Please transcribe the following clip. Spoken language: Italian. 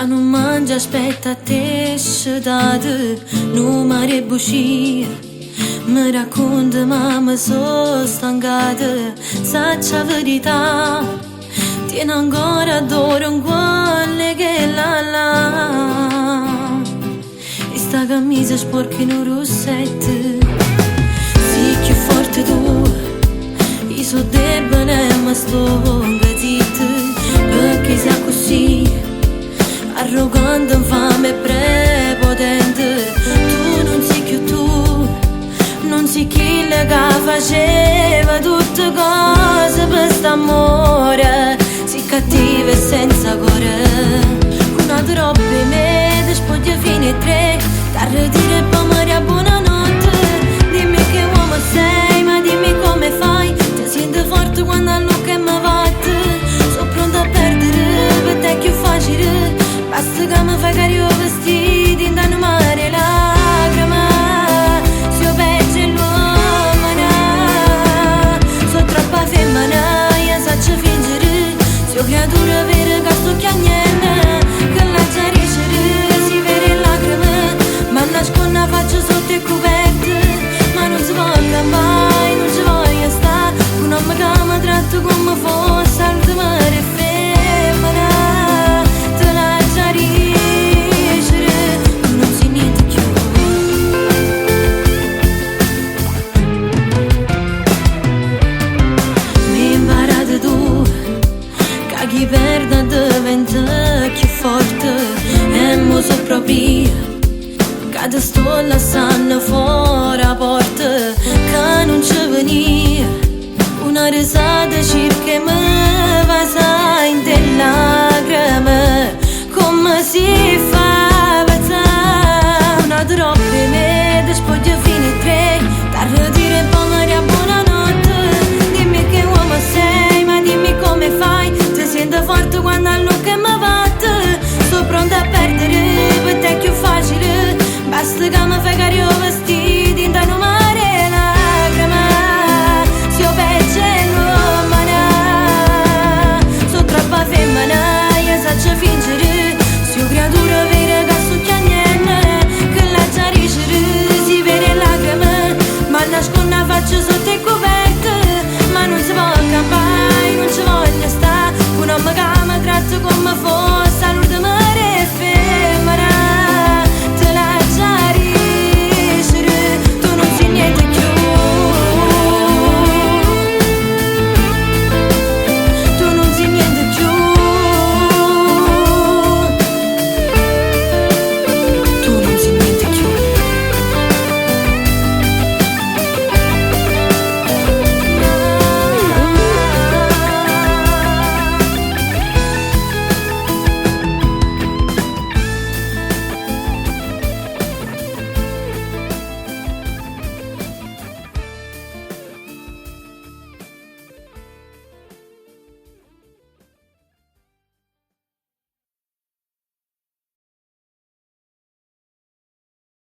non mangia aspetta te sciadate, non mare buscia. Mi racconta mamma sono stancata, saccia verità. Tiene ancora d'oro in quelle che là. E sta camisa sporca in un rossetto. Sì, più forte tu, io so debole ma sto zitta. Perché sei così arrogante, infame e prepotente. Tu non sei più tu, non sei chi che faceva tutte cose per st'amore. Si cattiva e senza cuore. Una troppa me te spoglia fine a 3, t'arretire e poi Maria buonanotte. Dimmi che uomo sei, ma dimmi come fai. Ti senti forte quando a che mi batte. Sono pronta a perdere, per te è più facile. Basta che mi fai carico vestiti in danno mare lacrime. Se io peggio è l'uomo, sono troppa femmina, io saccio fingere. Se io creatura vera che sto chiagnendo, che la già ricere, si vede lacrime. Ma nascondo la faccia sotto i coperti. Ma non si voglia mai, non ci voglio stare. Un uomo che mi tratta come fosse alto mare femmina. Te la già ricere, non si niente più. Mi imparate tu che chi perde diventa più forte. E mo so proprio che te sto lasciando